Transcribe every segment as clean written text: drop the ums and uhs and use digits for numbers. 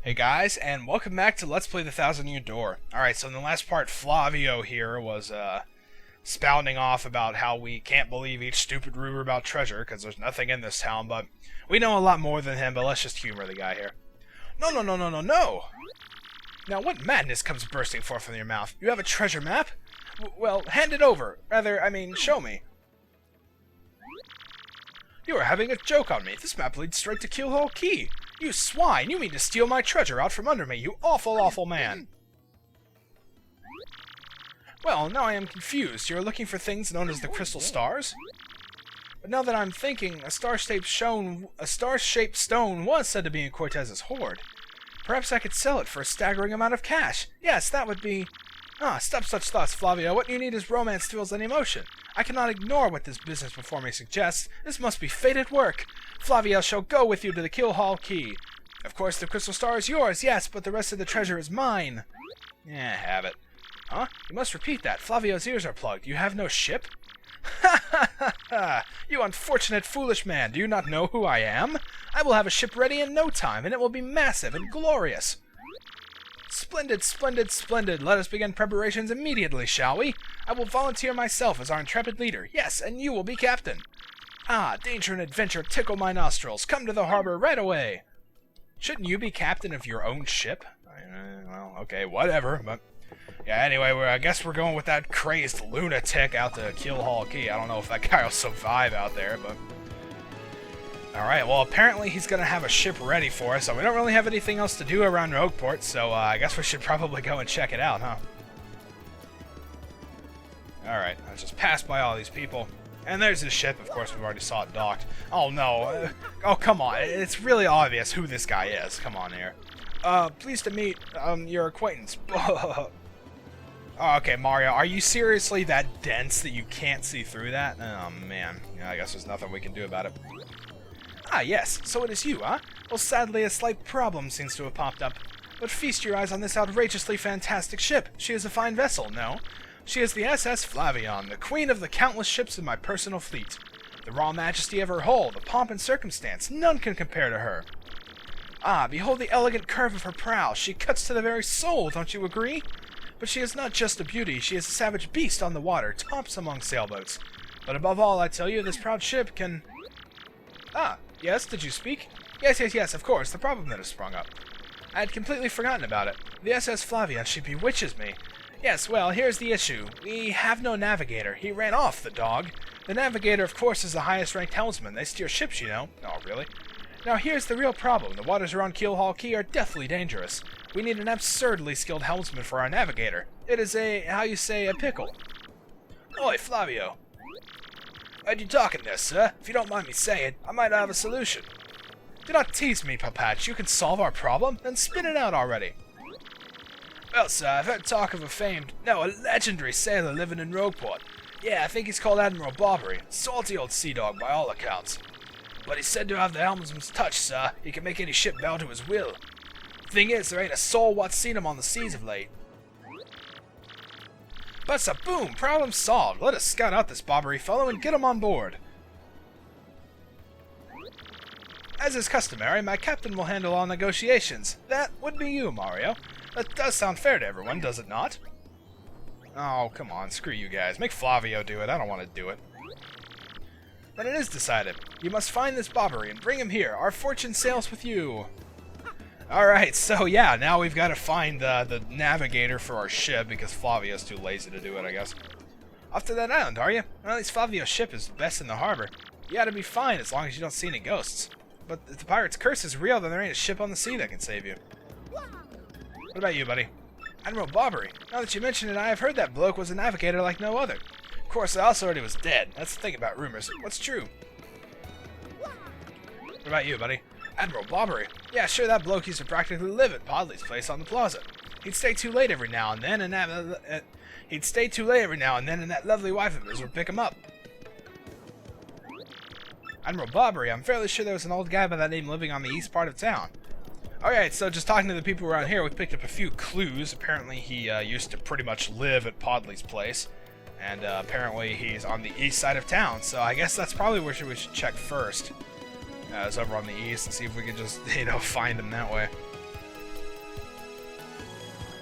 Hey guys, and welcome back to Let's Play the Thousand Year Door. Alright, so in the last part, Flavio here was, spouting off about how we can't believe each stupid rumor about treasure, because there's nothing in this town, but we know a lot more than him, but let's just humor the guy here. No! Now what madness comes bursting forth from your mouth? You have a treasure map? Well, hand it over. Rather, show me. You are having a joke on me. This map leads straight to Keelhaul Key. You swine! You mean to steal my treasure out from under me, you awful, awful man! Well, now I am confused. You're looking for things known as the crystal stars? But now that I'm thinking, a star-shaped stone was said to be in Cortez's hoard. Perhaps I could sell it for a staggering amount of cash. Yes, that would be... stop such thoughts, Flavio. What you need is romance, thrills, and emotion. I cannot ignore what this business before me suggests. This must be fate at work. Flavio shall go with you to the Keelhaul Key. Of course, the crystal star is yours, yes, but the rest of the treasure is mine. Have it. Huh? You must repeat that. Flavio's ears are plugged. You have no ship? Ha ha ha ha! You unfortunate, foolish man. Do you not know who I am? I will have a ship ready in no time, and it will be massive and glorious. Splendid, splendid, splendid. Let us begin preparations immediately, shall we? I will volunteer myself as our intrepid leader. Yes, and you will be captain. Danger and adventure tickle my nostrils. Come to the harbor right away. Shouldn't you be captain of your own ship? Well, okay, whatever, but... Yeah, anyway, I guess we're going with that crazed lunatic out to Keelhaul Key. I don't know if that guy will survive out there, but... Alright, well, apparently he's going to have a ship ready for us, so we don't really have anything else to do around Rogueport, so I guess we should probably go and check it out, huh? Alright, let's just pass by all these people. And there's his ship, of course, we've already saw it docked. Oh, no. Oh, come on. It's really obvious who this guy is. Come on here. Pleased to meet, your acquaintance. Oh, okay, Mario, are you seriously that dense that you can't see through that? Oh, man. Yeah, I guess there's nothing we can do about it. Yes, so it is you, huh? Well, sadly, a slight problem seems to have popped up. But feast your eyes on this outrageously fantastic ship. She is a fine vessel, no? She is the SS Flavion, the queen of the countless ships in my personal fleet. The raw majesty of her hull, the pomp and circumstance, none can compare to her. Behold the elegant curve of her prow. She cuts to the very soul, don't you agree? But she is not just a beauty, she is a savage beast on the water, tops among sailboats. But above all, I tell you, this proud ship can... Yes, did you speak? Yes, of course, the problem that has sprung up. I had completely forgotten about it. The SS Flavion, she bewitches me. Yes, well, here's the issue. We have no navigator. He ran off, the dog. The navigator, of course, is the highest-ranked helmsman. They steer ships, you know. Oh, really? Now, here's the real problem. The waters around Keelhaul Key are deathly dangerous. We need an absurdly skilled helmsman for our navigator. It is a, a pickle. Oi, Flavio. Why'd you talking there, sir? If you don't mind me saying, I might have a solution. Do not tease me, Papatch. You can solve our problem? Then spin it out already. Well, sir, I've heard talk of a legendary sailor living in Rogueport. Yeah, I think he's called Admiral Bobbery. Salty old sea dog by all accounts. But he's said to have the helmsman's touch, sir. He can make any ship bow to his will. Thing is, there ain't a soul what's seen him on the seas of late. But boom! Problem solved. Let us scout out this Bobbery fellow and get him on board. As is customary, my captain will handle all negotiations. That would be you, Mario. That does sound fair to everyone, does it not? Oh, come on, screw you guys. Make Flavio do it. I don't want to do it. Then it is decided. You must find this Bobbery and bring him here. Our fortune sails with you. Alright, so yeah, now we've got to find the navigator for our ship, because Flavio's too lazy to do it, I guess. Off to that island, are you? Well, at least Flavio's ship is the best in the harbor. You ought to be fine as long as you don't see any ghosts. But if the pirate's curse is real, then there ain't a ship on the sea that can save you. What about you, buddy? Admiral Bobbery. Now that you mention it, I have heard that bloke was a navigator like no other. Of course, I also heard he was dead. That's the thing about rumors. What's true? What about you, buddy? Admiral Bobbery. Yeah, sure, that bloke used to practically live at Podley's place on the plaza. He'd stay too late every now and then, and that lovely wife of his would pick him up. Admiral Bobbery. I'm fairly sure there was an old guy by that name living on the east part of town. Alright, so just talking to the people around here, we picked up a few clues. Apparently he used to pretty much live at Podley's place. And apparently he's on the east side of town, so I guess that's probably where we should check first. It's over on the east, and see if we can just, find him that way.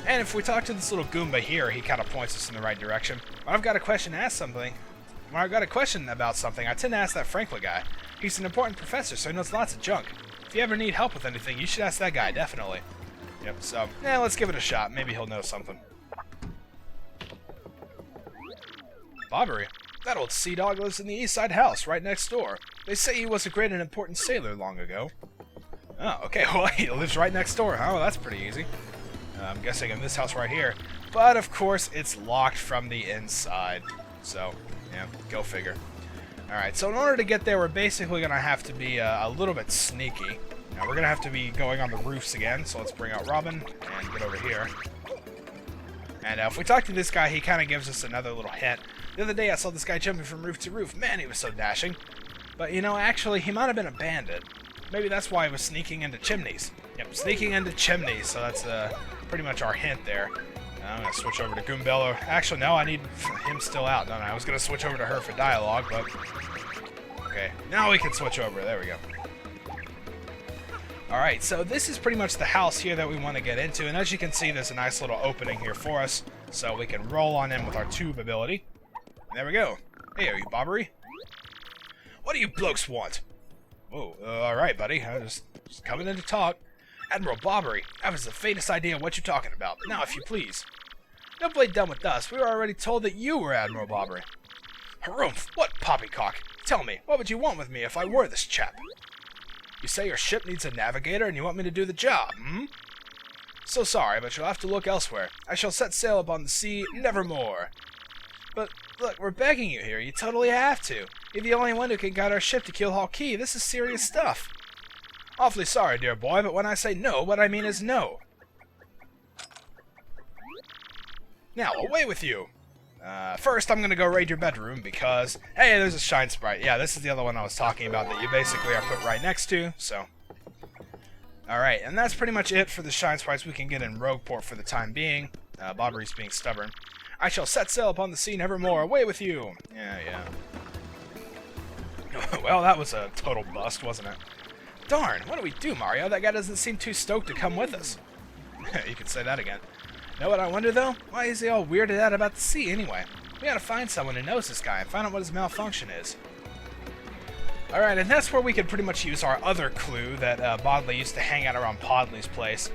And if we talk to this little Goomba here, he kind of points us in the right direction. When I've got a question to ask something, when I've got a question about something, I tend to ask that Franklin guy. He's an important professor, so he knows lots of junk. If you ever need help with anything, you should ask that guy, definitely. Yep, so, yeah, let's give it a shot. Maybe he'll know something. Bobbery. That old sea dog lives in the East Side house, right next door. They say he was a great and important sailor long ago. Oh, okay, well, he lives right next door. Oh, that's pretty easy. I'm guessing in this house right here. But, of course, it's locked from the inside. So, yeah, go figure. Alright, so in order to get there, we're basically going to have to be a little bit sneaky. Now, we're going to have to be going on the roofs again, so let's bring out Robin and get over here. And if we talk to this guy, he kind of gives us another little hint. The other day, I saw this guy jumping from roof to roof. Man, he was so dashing. But, you know, actually, he might have been a bandit. Maybe that's why he was sneaking into chimneys. Yep, sneaking into chimneys, so that's pretty much our hint there. I'm going to switch over to Goombello. Actually, no, I need him still out. No, I was going to switch over to her for dialogue, but... Okay, now we can switch over. There we go. Alright, so this is pretty much the house here that we want to get into, and as you can see, there's a nice little opening here for us, so we can roll on in with our tube ability. There we go. Hey, are you Bobbery? What do you blokes want? Oh, alright, buddy. I was just coming in to talk. Admiral Bobbery, I have the faintest idea what you're talking about. Now, if you please. Don't play dumb with us. We were already told that you were Admiral Bobbery. Harumph, what poppycock? Tell me, what would you want with me if I were this chap? You say your ship needs a navigator and you want me to do the job, hmm? So sorry, but you'll have to look elsewhere. I shall set sail upon the sea nevermore. But, look, we're begging you here. You totally have to. You're the only one who can guide our ship to Keelhaul Key. This is serious stuff. Awfully sorry, dear boy, but when I say no, what I mean is no. Now, away with you. First, I'm going to go raid your bedroom because, hey, there's a shine sprite. Yeah, this is the other one I was talking about that you basically are put right next to, so. Alright, and that's pretty much it for the shine sprites we can get in Rogueport for the time being. Bobbery's being stubborn. I shall set sail upon the sea nevermore. Away with you. Yeah. Well, that was a total bust, wasn't it? Darn, what do we do, Mario? That guy doesn't seem too stoked to come with us. You could say that again. Know what I wonder, though? Why is he all weirded out about the sea, anyway? We gotta find someone who knows this guy and find out what his malfunction is. Alright, and that's where we could pretty much use our other clue that Bodley used to hang out around Podley's place.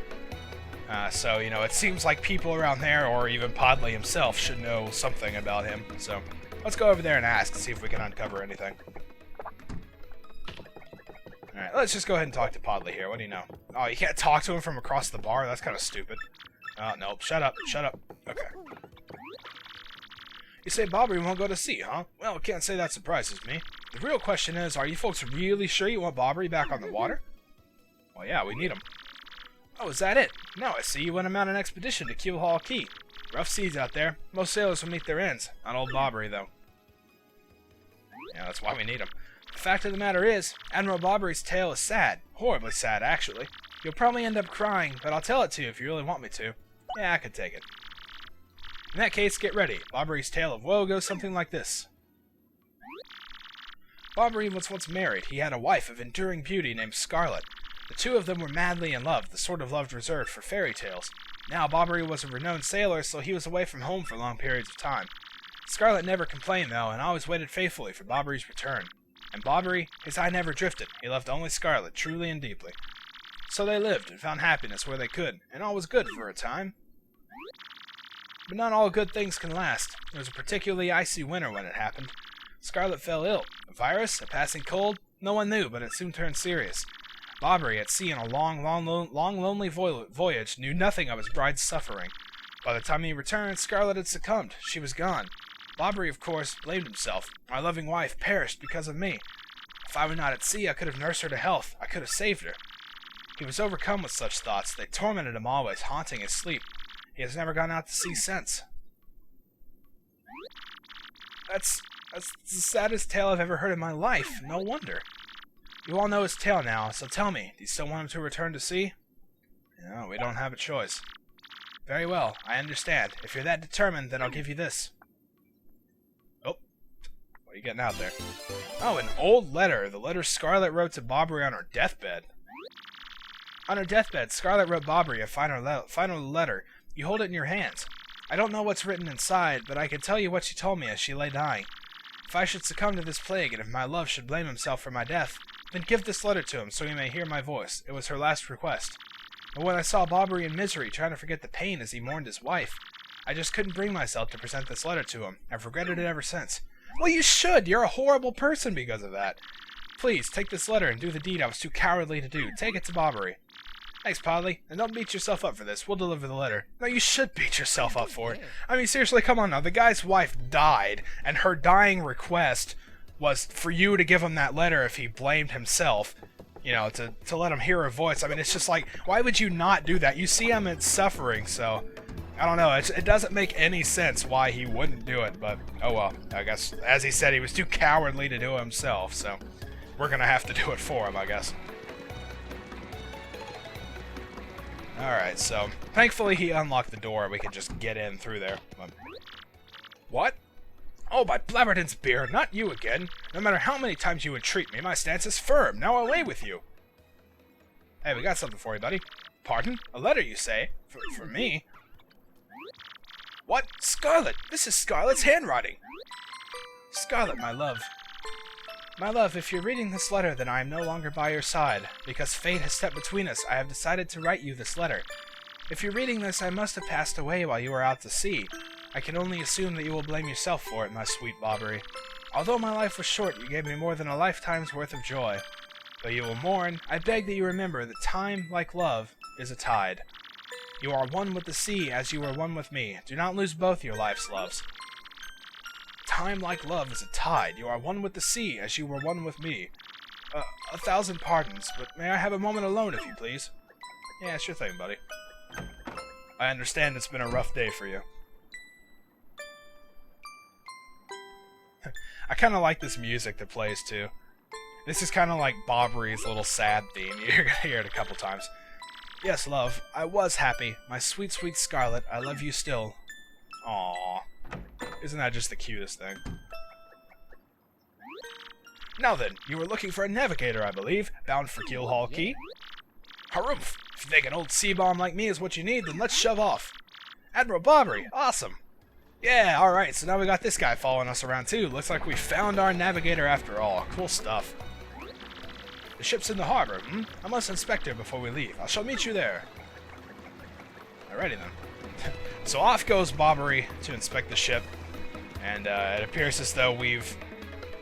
So, you know, it seems like people around there, or even Podley himself, should know something about him. So, let's go over there and ask, see if we can uncover anything. Alright, let's just go ahead and talk to Podley here. What do you know? Oh, you can't talk to him from across the bar? That's kind of stupid. Oh, no. Shut up. Okay. You say Bobbery won't go to sea, huh? Well, can't say that surprises me. The real question is, are you folks really sure you want Bobbery back on the water? Well, yeah, we need him. Oh, is that it? No, I see you went him on an expedition to Keelhaul Key. Rough seas out there. Most sailors will meet their ends. Not old Bobbery, though. Yeah, that's why we need him. The fact of the matter is, Admiral Bobbery's tale is sad. Horribly sad, actually. You'll probably end up crying, but I'll tell it to you if you really want me to. Yeah, I could take it. In that case, get ready. Bobbery's tale of woe goes something like this. Bobbery was once married. He had a wife of enduring beauty named Scarlet. The two of them were madly in love, the sort of love reserved for fairy tales. Now, Bobbery was a renowned sailor, so he was away from home for long periods of time. Scarlet never complained, though, and always waited faithfully for Bobbery's return. And Bobbery, his eye never drifted. He loved only Scarlet, truly and deeply. So they lived and found happiness where they could, and all was good for a time. But not all good things can last. It was a particularly icy winter when it happened. Scarlet fell ill. A virus? A passing cold? No one knew, but it soon turned serious. Bobbery, at sea on a long, lonely voyage, knew nothing of his bride's suffering. By the time he returned, Scarlet had succumbed. She was gone. Bobbery, of course, blamed himself. My loving wife perished because of me. If I were not at sea, I could have nursed her to health. I could have saved her. He was overcome with such thoughts. They tormented him always, haunting his sleep. He has never gone out to sea since. That's the saddest tale I've ever heard in my life. No wonder. You all know his tale now, so tell me, do you still want him to return to sea? No, we don't have a choice. Very well, I understand. If you're that determined, then I'll give you this. Oh, what are you getting out there? Oh, an old letter. The letter Scarlet wrote to Bobbery on her deathbed. On her deathbed, Scarlet wrote Bobbery a final letter. You hold it in your hands. I don't know what's written inside, but I can tell you what she told me as she lay dying. If I should succumb to this plague, and if my love should blame himself for my death, then give this letter to him so he may hear my voice. It was her last request. But when I saw Bobbery in misery, trying to forget the pain as he mourned his wife, I just couldn't bring myself to present this letter to him. I've regretted it ever since. Well, you should! You're a horrible person because of that. Please, take this letter and do the deed I was too cowardly to do. Take it to Bobbery. Thanks, Podley. And don't beat yourself up for this. We'll deliver the letter. No, you should beat yourself up for it. I mean, seriously, come on now. The guy's wife died, and her dying request was for you to give him that letter if he blamed himself. You know, to let him hear her voice. I mean, it's just like, why would you not do that? You see him in suffering, so... I don't know. It doesn't make any sense why he wouldn't do it, but oh well. I guess, as he said, he was too cowardly to do it himself, so we're gonna have to do it for him, I guess. Alright, so thankfully he unlocked the door. We can just get in through there. What? Oh, by Blabberton's beard, not you again. No matter how many times you entreat me, my stance is firm. Now away with you. Hey, we got something for you, buddy. Pardon? A letter, you say? For me? What? Scarlet! This is Scarlet's handwriting! Scarlet, my love. My love, if you're reading this letter, then I am no longer by your side. Because fate has stepped between us, I have decided to write you this letter. If you're reading this, I must have passed away while you were out to sea. I can only assume that you will blame yourself for it, my sweet Bobbery. Although my life was short, you gave me more than a lifetime's worth of joy. Though you will mourn, I beg that you remember that time, like love, is a tide. You are one with the sea as you were one with me. Do not lose both your life's loves. Time like love is a tide. You are one with the sea as you were one with me. 1,000 pardons, but may I have a moment alone if you please? Yeah, sure thing, buddy. I understand it's been a rough day for you. I kind of like this music that plays too. This is kind of like Bobbery's little sad theme. You're gonna hear it a couple times. Yes, love, I was happy. My sweet, sweet Scarlet, I love you still. Aww. Isn't that just the cutest thing? Now then, you were looking for a navigator, I believe, bound for Keelhaul Key? Harumph! If you think an old sea bomb like me is what you need, then let's shove off. Admiral Bobbery, awesome! Yeah, alright, so now we got this guy following us around too. Looks like we found our navigator after all. Cool stuff. The ship's in the harbor, I must inspect her before we leave. I shall meet you there. Alrighty then. So off goes Bobbery to inspect the ship, and it appears as though we've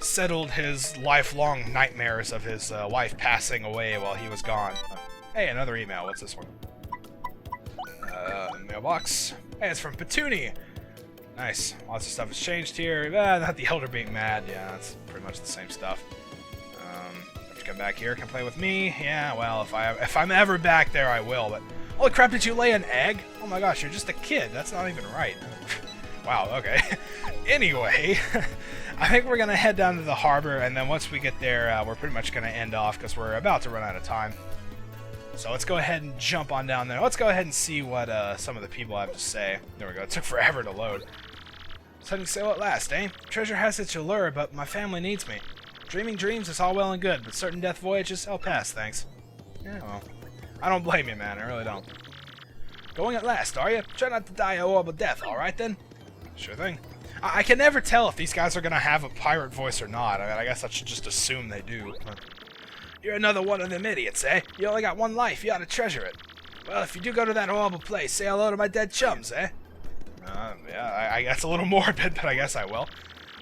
settled his lifelong nightmares of his wife passing away while he was gone. Hey, another email. What's this one? Mailbox. Hey, it's from Petunia. Nice. Lots of stuff has changed here. Not the Elder being mad. Yeah, that's pretty much the same stuff. Have to come back here. Can play with me. Yeah, well, if I'm ever back there, I will. But holy crap! Did you lay an egg? Oh my gosh, you're just a kid. That's not even right. Wow. Okay. Anyway, I think we're gonna head down to the harbor, and then once we get there, we're pretty much gonna end off because we're about to run out of time. So let's go ahead and jump on down there. Let's go ahead and see what some of the people have to say. There we go. It took forever to load. Setting sail at last, eh? Treasure has its allure, but my family needs me. Dreaming dreams is all well and good, but certain death voyages, I'll pass, thanks. Yeah, well, I don't blame you, man. I really don't. Going at last, are you? Try not to die a horrible death, alright then? Sure thing. I can never tell if these guys are gonna have a pirate voice or not. I mean, I guess I should just assume they do. You're another one of them idiots, eh? You only got one life, you ought to treasure it. Well, if you do go to that horrible place, say hello to my dead chums, eh? Yeah, I guess a little morbid, but I guess I will.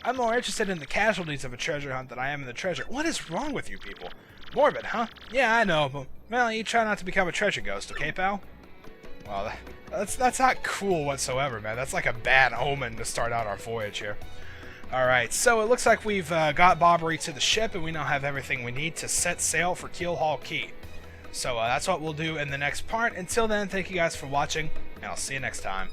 I'm more interested in the casualties of a treasure hunt than I am in the treasure. What is wrong with you people? Morbid, huh? Yeah, I know, but, well, you try not to become a treasure ghost, okay, pal? Well, that's not cool whatsoever, man. That's like a bad omen to start out our voyage here. Alright, so it looks like we've got Bobbery to the ship, and we now have everything we need to set sail for Keelhaul Key. So that's what we'll do in the next part. Until then, thank you guys for watching, and I'll see you next time.